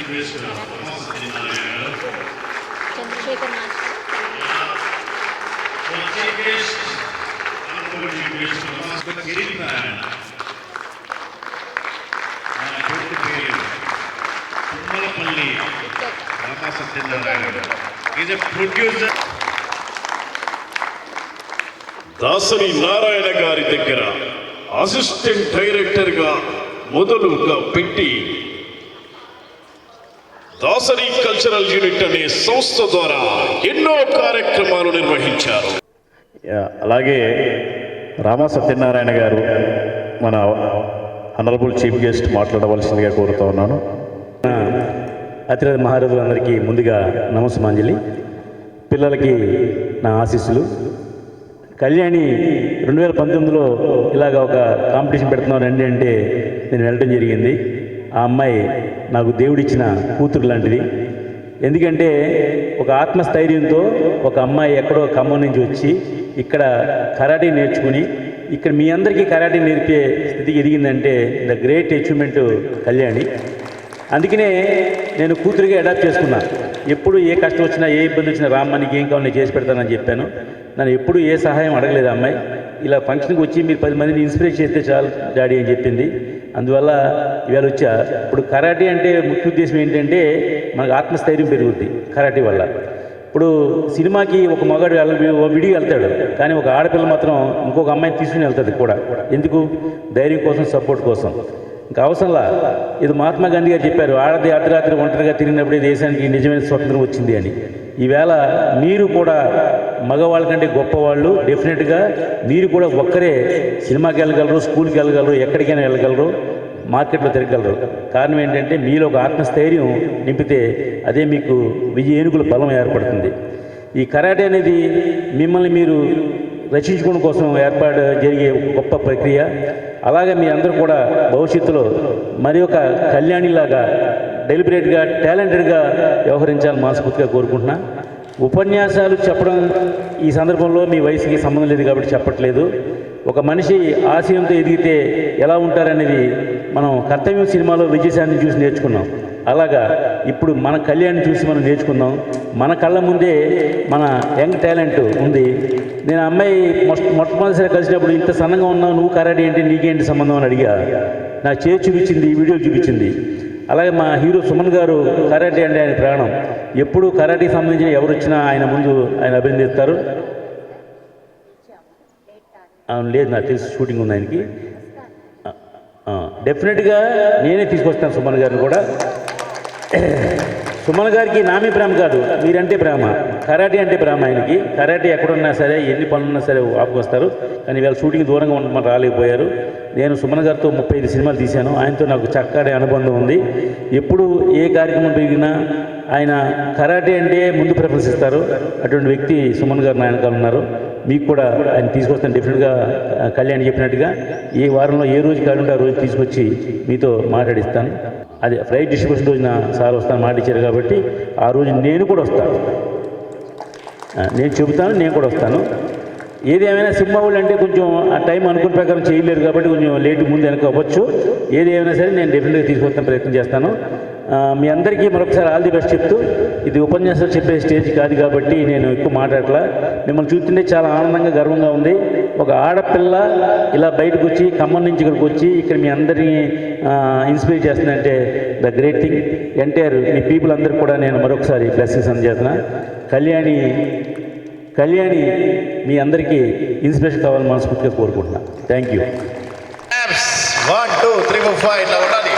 Chandrasekhar Tummalapalli Rama Satyanarayana is a producer. Dasari Narayana గారి దగ్గర assistant డైరెక్టర్గా మొదలుగా పెట్టి దాసరి కల్చరల్ యూనిట్ అనే సంస్థ ద్వారా ఎన్నో కార్యక్రమాలు నిర్వహించారు. అలాగే రామా సత్యనారాయణ గారు మన ఆనరబుల్ చీఫ్ గెస్ట్ మాట్లాడవలసిందిగా కోరుతూ ఉన్నాను. అతిరథ మహారథులందరికీ ముందుగా నమస్మాంజలి. పిల్లలకి నా ఆశీస్సులు. కళ్యాణి 2019లో ఇలాగ ఒక కాంపిటీషన్ పెడుతున్నాం రండి అంటే నేను వెళ్ళడం జరిగింది. ఆ అమ్మాయి నాకు దేవుడిచ్చిన కూతురు లాంటిది. ఎందుకంటే ఒక ఆత్మస్థైర్యంతో ఒక అమ్మాయి ఎక్కడో ఖమ్మం నుంచి వచ్చి ఇక్కడ కరాటే నేర్చుకుని ఇక్కడ మీ అందరికీ కరాటే నేర్పే స్థితికి ఎదిగిందంటే ద గ్రేట్ అచీవ్మెంట్ కళ్యాణి. అందుకనే నేను కూతురుగా అడాప్ట్ చేసుకున్నా. ఎప్పుడు ఏ కష్టం వచ్చినా ఏ ఇబ్బంది వచ్చినా రామ్మ నీకు ఏం కావాలి నేను చేసి పెడతానని చెప్పాను. నన్ను ఎప్పుడు ఏ సహాయం అడగలేదు అమ్మాయి. ఇలా ఫంక్షన్కి వచ్చి మీరు 10 మందిని ఇన్స్పిరేట్ చేస్తే చాలు డాడీ అని చెప్పింది. అందువల్ల ఇవాళ వచ్చా. ఇప్పుడు కరాటే అంటే ముఖ్య ఉద్దేశం ఏంటంటే మనకు ఆత్మస్థైర్యం పెరుగుద్ది కరాటే వల్ల. ఇప్పుడు సినిమాకి ఒక మగాడు విడిగా వెళ్తాడు, కానీ ఒక ఆడపిల్ల మాత్రం ఇంకొక అమ్మాయిని తీసుకుని వెళ్తుంది కూడా. ఎందుకు? ధైర్యం కోసం, సపోర్ట్ కోసం. ఇంకా అవసరంలా. ఇది మహాత్మా గాంధీ గారు చెప్పారు, ఆడది అర్ధరాత్రి ఒంటరిగా తిరిగినప్పుడే దేశానికి నిజమైన స్వతంత్రం వచ్చింది అని. ఈవేళ మీరు కూడా మగవాళ్ళ కంటే గొప్పవాళ్ళు. డెఫినెట్గా మీరు కూడా ఒక్కరే సినిమాకి వెళ్ళగలరు, స్కూల్కి వెళ్ళగలరు, ఎక్కడికైనా వెళ్ళగలరు, మార్కెట్లో తిరగలరు. కారణం ఏంటంటే మీలో ఒక ఆత్మస్థైర్యం నింపితే అదే మీకు ఏనుగుల బలం ఏర్పడుతుంది. ఈ కరాటే అనేది మిమ్మల్ని మీరు రక్షించుకోవడం కోసం జరిగే గొప్ప ప్రక్రియ. అలాగే మీ అందరూ కూడా భవిష్యత్తులో మరి ఒక కళ్యాణిలాగా డెలిబరేట్గా టాలెంటెడ్గా వ్యవహరించాలని మనస్ఫూర్తిగా కోరుకుంటున్నా. ఉపన్యాసాలు చెప్పడం ఈ సందర్భంలో మీ వయసుకి సంబంధం లేదు కాబట్టి చెప్పట్లేదు. ఒక మనిషి ఆశయంతో ఎదిగితే ఎలా ఉంటారనేది మనం కర్తవ్యం సినిమాలో విజయశాంతిని చూసి నేర్చుకున్నాం. అలాగా ఇప్పుడు మన కళ్యాణ్ని చూసి మనం నేర్చుకుందాం. మన కళ్ళ ముందే మన యంగ్ టాలెంట్ ఉంది. నేను అమ్మాయి మొట్టమొదటిసారి కలిసినప్పుడు ఇంత సన్నగా ఉన్నావు, నువ్వు కరాటే ఏంటి, నీకేంటి సంబంధం అని అడిగా. నా చేతి చూపించింది, ఈ వీడియోలు చూపించింది. అలాగే మా హీరో సుమన్ గారు కరాటే అంటే ఆయన ప్రాణం. ఎప్పుడు కరాటీకి సంబంధించిన ఎవరు వచ్చినా ఆయన ముందు ఆయన అభినందిస్తారు. లేదు, నాకు తెలిసి షూటింగ్ ఉంది ఆయనకి. డెఫినెట్గా నేనే తీసుకొస్తాను సుమన్ గారిని కూడా. సుమన్ గారికి నామే ప్రేమ కాదు, మీరంటే ప్రేమ. కరాటే అంటే ప్రేమ ఆయనకి. కరాటే ఎక్కడున్నా సరే, ఎన్ని పనులున్నా సరే ఆపుకొస్తారు. కానీ వీళ్ళ షూటింగ్ దూరంగా ఉండమని రాలేకపోయారు. నేను సుమన్ గారితో 35 సినిమాలు తీశాను. ఆయనతో నాకు చక్కటి అనుబంధం ఉంది. ఎప్పుడు ఏ కార్యక్రమం పెరిగినా ఆయన కరాటే అంటే ముందు ప్రిఫరెన్స్ ఇస్తారు. అటువంటి వ్యక్తి సుమన్ గారు నాయనకాలు ఉన్నారు. మీకు కూడా ఆయన తీసుకొస్తాను డెఫినెట్గా. కళ్యాణ్ చెప్పినట్టుగా ఏ వారంలో ఏ రోజు కాకుండా ఆ రోజు తీసుకొచ్చి మీతో మాట్లాడిస్తాను. అది ఫ్లైట్ డిస్ట్రిబ్యూషన్ రోజున సార్ వస్తాను మాట ఇచ్చారు కాబట్టి ఆ రోజు నేను కూడా వస్తాను. నేను చెబుతాను, నేను కూడా వస్తాను. ఏది ఏమైనా సినిమా వాళ్ళు అంటే కొంచెం ఆ టైం అనుకున్న ప్రకారం చేయలేరు కాబట్టి కొంచెం లేట్ ముందు వెనక అవ్వచ్చు. ఏది ఏమైనా సరే నేను డెఫినెట్గా తీసుకొస్తాను, ప్రయత్నం చేస్తాను. మీ అందరికీ మరొకసారి ఆల్ ది బెస్ట్ చెప్తూ, ఇది ఉపన్యాసాలు చెప్పే స్టేజ్ కాదు కాబట్టి నేను ఎక్కువ మాట్లాడట్లా. మిమ్మల్ని చూస్తుంటే చాలా ఆనందంగా, గర్వంగా ఉంది. ఒక ఆడపిల్ల ఇలా బయటకు వచ్చి ఖమ్మం నుంచి ఇక్కడికి వచ్చి ఇక్కడ మీ అందరినీ ఇన్స్పైర్ చేస్తుందంటే the great thing. Entire me people అందరికీ కూడా నేను మరొకసారి బ్లెస్సింగ్స్ అందజేస్తున్నా. కళ్యాణి మీ అందరికీ ఇన్స్పిరేషన్ కావాలని మనస్ఫూర్తిగా కోరుకుంటున్నా. Thank you. 1 2 3 4 5 ఇట్లా ఉండాలి.